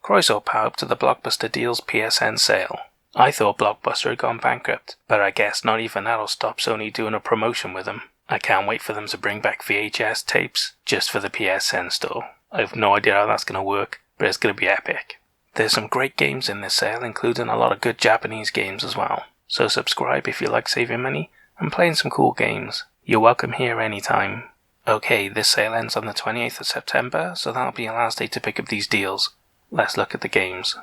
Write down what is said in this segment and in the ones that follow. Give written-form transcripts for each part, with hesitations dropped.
Croyce all power up to the Blockbuster Deals PSN sale. I thought Blockbuster had gone bankrupt, but I guess not even that'll stop Sony doing a promotion with them. I can't wait for them to bring back VHS tapes just for the PSN store. I have no idea how that's going to work, but it's going to be epic. There's some great games in this sale, including a lot of good Japanese games as well. So subscribe if you like saving money and playing some cool games. You're welcome here anytime. Okay, this sale ends on the 28th of September, so that'll be your last day to pick up these deals. Let's look at the games.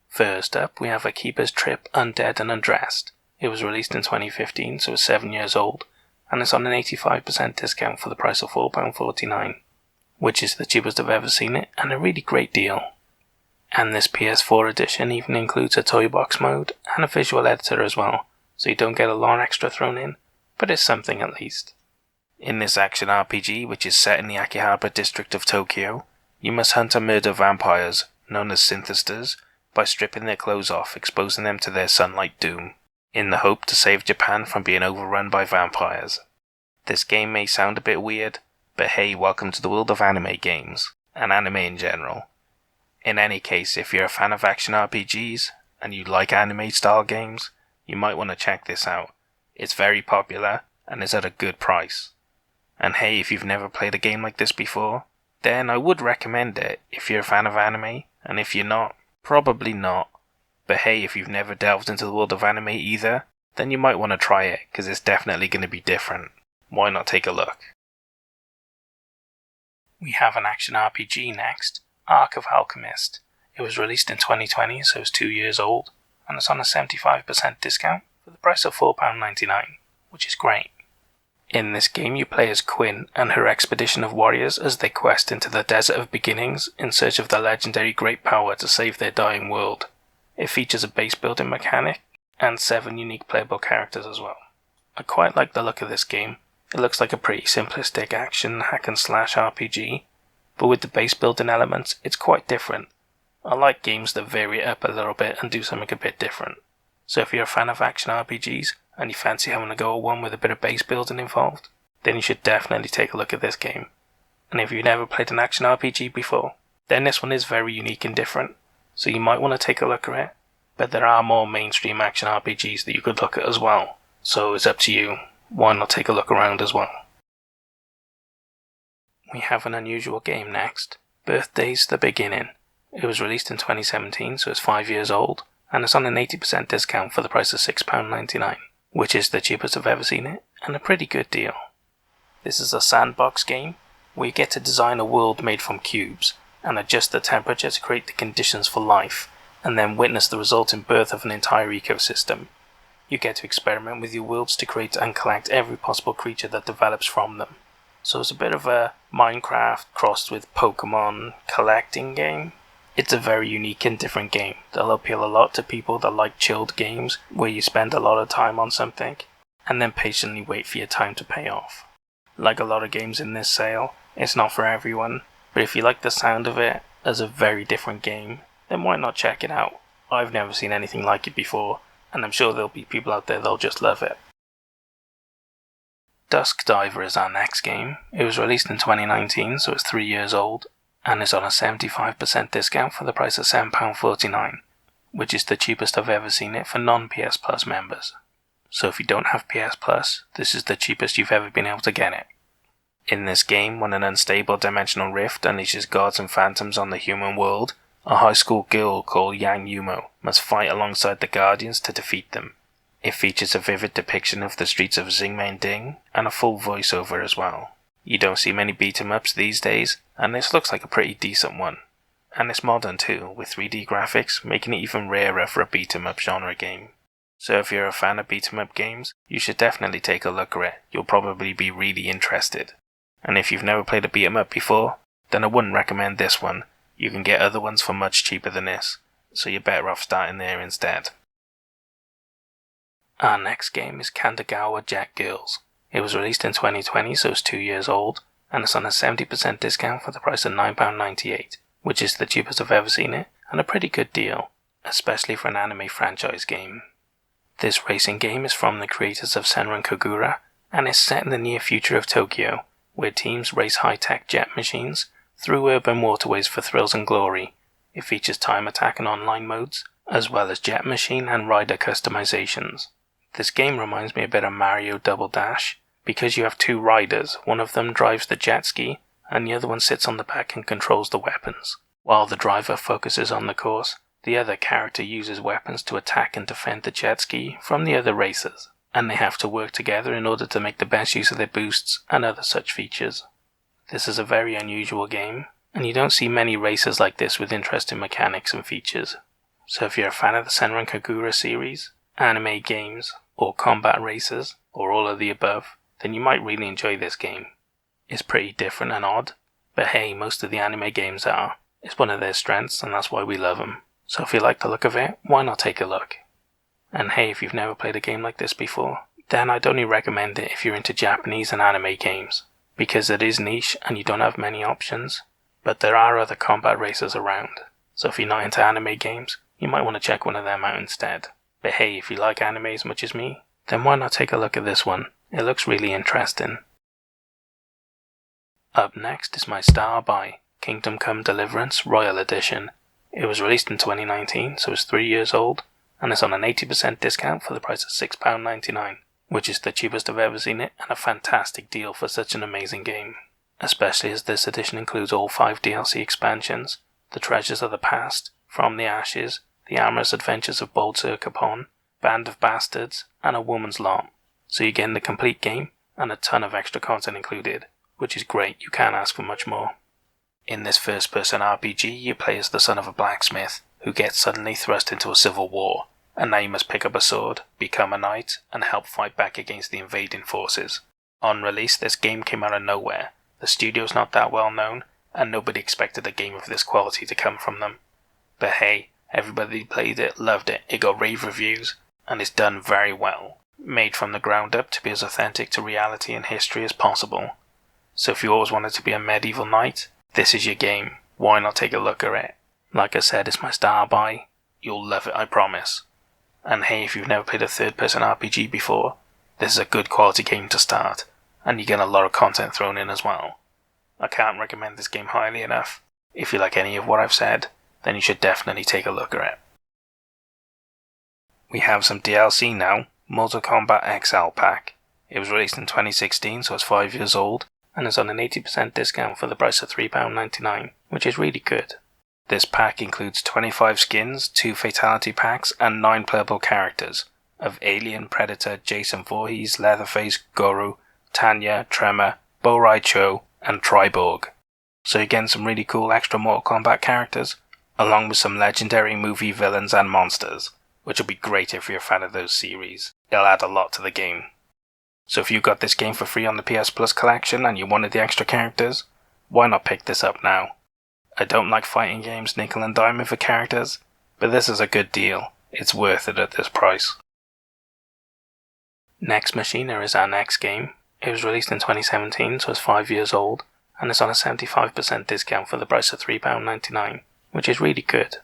First up, we have A Keeper's Trip Undead and Undressed. It was released in 2015, so it's 7 years old, and it's on an 85% discount for the price of £4.49, which is the cheapest I've ever seen it, and a really great deal. And this PS4 edition even includes a toy box mode and a visual editor as well, so you don't get a lot extra thrown in, but it's something at least. In this action RPG, which is set in the Akihabara district of Tokyo, you must hunt and murder vampires, known as synthesters, by stripping their clothes off, exposing them to their sunlight doom, in the hope to save Japan from being overrun by vampires. This game may sound a bit weird, but hey, welcome to the world of anime games, and anime in general. In any case, if you're a fan of action RPGs, and you like anime style games, you might want to check this out. It's very popular, and is at a good price. And hey, if you've never played a game like this before, then I would recommend it if you're a fan of anime, and if you're not, probably not. But hey, if you've never delved into the world of anime either, then you might want to try it, because it's definitely going to be different. Why not take a look? We have an action RPG next, Arc of Alchemist. It was released in 2020, so it's 2 years old, and it's on a 75% discount for the price of £4.99, which is great. In this game you play as Quinn and her expedition of warriors as they quest into the Desert of Beginnings in search of the legendary Great Power to save their dying world. It features a base building mechanic and 7 unique playable characters as well. I quite like the look of this game. It looks like a pretty simplistic action hack and slash RPG, but with the base building elements it's quite different. I like games that vary it up a little bit and do something a bit different. So if you're a fan of action RPGs, and you fancy having a go at one with a bit of base building involved, then you should definitely take a look at this game. And if you've never played an action RPG before, then this one is very unique and different, so you might want to take a look at it, but there are more mainstream action RPGs that you could look at as well, so it's up to you. Why not take a look around as well? We have an unusual game next, Birthday's the Beginning. It was released in 2017, so it's 5 years old, and it's on an 80% discount for the price of £6.99. Which is the cheapest I've ever seen it, and a pretty good deal. This is a sandbox game, where you get to design a world made from cubes, and adjust the temperature to create the conditions for life, and then witness the resulting birth of an entire ecosystem. You get to experiment with your worlds to create and collect every possible creature that develops from them. So it's a bit of a Minecraft crossed with Pokemon collecting game. It's a very unique and different game that'll appeal a lot to people that like chilled games where you spend a lot of time on something and then patiently wait for your time to pay off. Like a lot of games in this sale, it's not for everyone, but if you like the sound of it as a very different game, then why not check it out? I've never seen anything like it before, and I'm sure there'll be people out there that'll just love it. Dusk Diver is our next game. It was released in 2019, so it's 3 years old, and is on a 75% discount for the price of £7.49, which is the cheapest I've ever seen it for non-PS Plus members. So if you don't have PS Plus, this is the cheapest you've ever been able to get it. In this game, when an unstable dimensional rift unleashes gods and phantoms on the human world, a high school girl called Yang Yumo must fight alongside the Guardians to defeat them. It features a vivid depiction of the streets of Xingmending and a full voiceover as well. You don't see many beat-em-ups these days, and this looks like a pretty decent one. And it's modern too, with 3D graphics, making it even rarer for a beat-em-up genre game. So if you're a fan of beat-em-up games, you should definitely take a look at it. You'll probably be really interested. And if you've never played a beat-em-up before, then I wouldn't recommend this one. You can get other ones for much cheaper than this, so you're better off starting there instead. Our next game is Kandagawa Jet Girls. It was released in 2020, so it's 2 years old, and it's on a 70% discount for the price of £9.98, which is the cheapest I've ever seen it, and a pretty good deal, especially for an anime franchise game. This racing game is from the creators of Senran Kagura, and is set in the near future of Tokyo, where teams race high-tech jet machines through urban waterways for thrills and glory. It features time attack and online modes, as well as jet machine and rider customizations. This game reminds me a bit of Mario Double Dash, because you have two riders, one of them drives the jet ski, and the other one sits on the back and controls the weapons. While the driver focuses on the course, the other character uses weapons to attack and defend the jet ski from the other racers, and they have to work together in order to make the best use of their boosts and other such features. This is a very unusual game, and you don't see many racers like this with interesting mechanics and features. So if you're a fan of the Senran Kagura series, anime games, or combat racers, or all of the above, then you might really enjoy this game. It's pretty different and odd, but hey, most of the anime games are. It's one of their strengths, and that's why we love them. So if you like the look of it, why not take a look? And hey, if you've never played a game like this before, then I'd only recommend it if you're into Japanese and anime games, because it is niche and you don't have many options, but there are other combat racers around. So if you're not into anime games, you might want to check one of them out instead. But hey, if you like anime as much as me, then why not take a look at this one? It looks really interesting. Up next is my star buy, Kingdom Come Deliverance Royal Edition. It was released in 2019, so it's 3 years old, and it's on an 80% discount for the price of £6.99, which is the cheapest I've ever seen it and a fantastic deal for such an amazing game. Especially as this edition includes all 5 DLC expansions, the Treasures of the Past, From the Ashes, The Amorous Adventures of Bold Sir Capon, Band of Bastards, and A Woman's Lot. So you're getting the complete game, and a ton of extra content included, which is great, you can't ask for much more. In this first-person RPG, you play as the son of a blacksmith, who gets suddenly thrust into a civil war, and now you must pick up a sword, become a knight, and help fight back against the invading forces. On release, this game came out of nowhere. The studio's not that well known, and nobody expected a game of this quality to come from them. But hey, everybody who played it loved it, it got rave reviews, and it's done very well. Made from the ground up to be as authentic to reality and history as possible. So if you always wanted to be a medieval knight, this is your game. Why not take a look at it? Like I said, it's my star buy. You'll love it, I promise. And hey, if you've never played a third-person RPG before, this is a good quality game to start, and you get a lot of content thrown in as well. I can't recommend this game highly enough. If you like any of what I've said, then you should definitely take a look at it. We have some DLC now, Mortal Kombat XL Pack. It was released in 2016, so it's 5 years old, and is on an 80% discount for the price of £3.99, which is really good. This pack includes 25 skins, 2 fatality packs, and 9 playable characters of Alien, Predator, Jason Voorhees, Leatherface, Goro, Tanya, Tremor, Bo Rai Cho, and Triborg. So you're getting some really cool extra Mortal Kombat characters, along with some legendary movie villains and monsters, which will be great if you're a fan of those series. It'll add a lot to the game. So if you got this game for free on the PS Plus collection and you wanted the extra characters, why not pick this up now? I don't like fighting games nickel and diming for characters, but this is a good deal. It's worth it at this price. Next Machina is our next game. It was released in 2017, so it's 5 years old, and it's on a 75% discount for the price of £3.99, which is really good.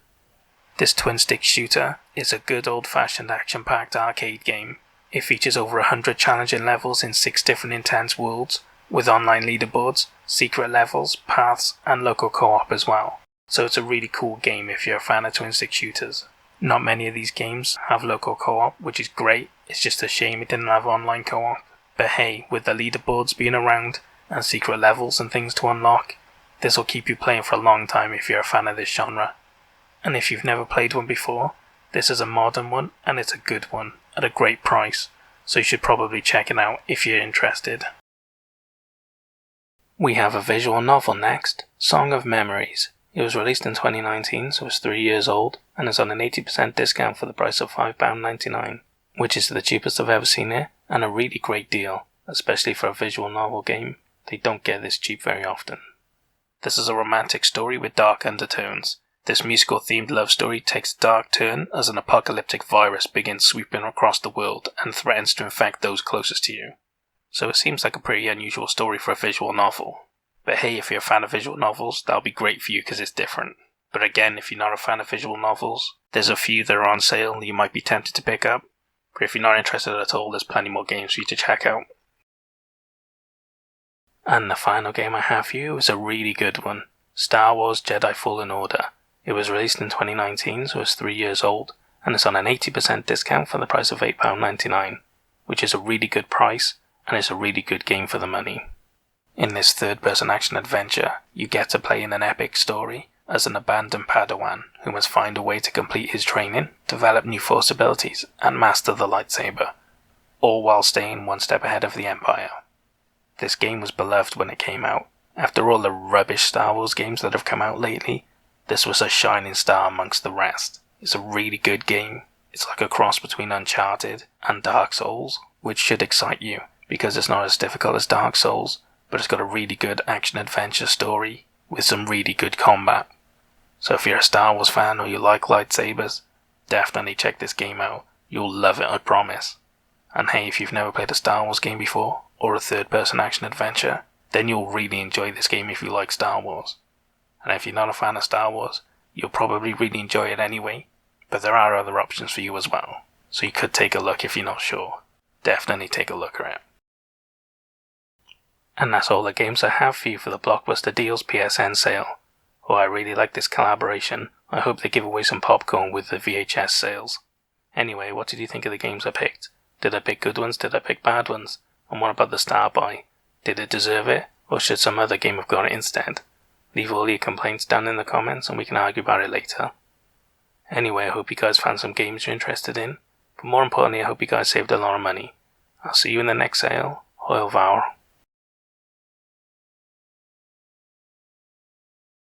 This twin-stick shooter is a good old-fashioned action-packed arcade game. It features over 100 challenging levels in 6 different intense worlds, with online leaderboards, secret levels, paths, and local co-op as well. So it's a really cool game if you're a fan of twin-stick shooters. Not many of these games have local co-op, which is great. It's just a shame it didn't have online co-op. But hey, with the leaderboards being around, and secret levels and things to unlock, this will keep you playing for a long time if you're a fan of this genre. And if you've never played one before, this is a modern one, and it's a good one, at a great price, so you should probably check it out if you're interested. We have a visual novel next, Song of Memories. It was released in 2019, so it's 3 years old, and is on an 80% discount for the price of £5.99, which is the cheapest I've ever seen it, and a really great deal, especially for a visual novel game. They don't get this cheap very often. This is a romantic story with dark undertones. This musical-themed love story takes a dark turn as an apocalyptic virus begins sweeping across the world and threatens to infect those closest to you. So it seems like a pretty unusual story for a visual novel. But hey, if you're a fan of visual novels, that'll be great for you because it's different. But again, if you're not a fan of visual novels, there's a few that are on sale that you might be tempted to pick up. But if you're not interested at all, there's plenty more games for you to check out. And the final game I have for you is a really good one. Star Wars Jedi Fallen Order. It was released in 2019, so it's 3 years old, and it's on an 80% discount for the price of £8.99, which is a really good price, and it's a really good game for the money. In this third-person action adventure, you get to play in an epic story as an abandoned Padawan who must find a way to complete his training, develop new Force abilities, and master the lightsaber, all while staying one step ahead of the Empire. This game was beloved when it came out. After all the rubbish Star Wars games that have come out lately, this was a shining star amongst the rest. It's a really good game. It's like a cross between Uncharted and Dark Souls, which should excite you, because it's not as difficult as Dark Souls, but it's got a really good action-adventure story with some really good combat. So if you're a Star Wars fan or you like lightsabers, definitely check this game out. You'll love it, I promise. And hey, if you've never played a Star Wars game before, or a third-person action-adventure, then you'll really enjoy this game if you like Star Wars. And if you're not a fan of Star Wars, you'll probably really enjoy it anyway, but there are other options for you as well, so you could take a look if you're not sure. Definitely take a look at it. And that's all the games I have for you for the Blockbuster Deals PSN sale. Oh, I really like this collaboration. I hope they give away some popcorn with the VHS sales. Anyway, what did you think of the games I picked? Did I pick good ones? Did I pick bad ones? And what about the Star Buy? Did it deserve it? Or should some other game have got it instead? Leave all your complaints down in the comments and we can argue about it later. Anyway, I hope you guys found some games you're interested in. But more importantly, I hope you guys saved a lot of money. I'll see you in the next sale. Hoil Vour.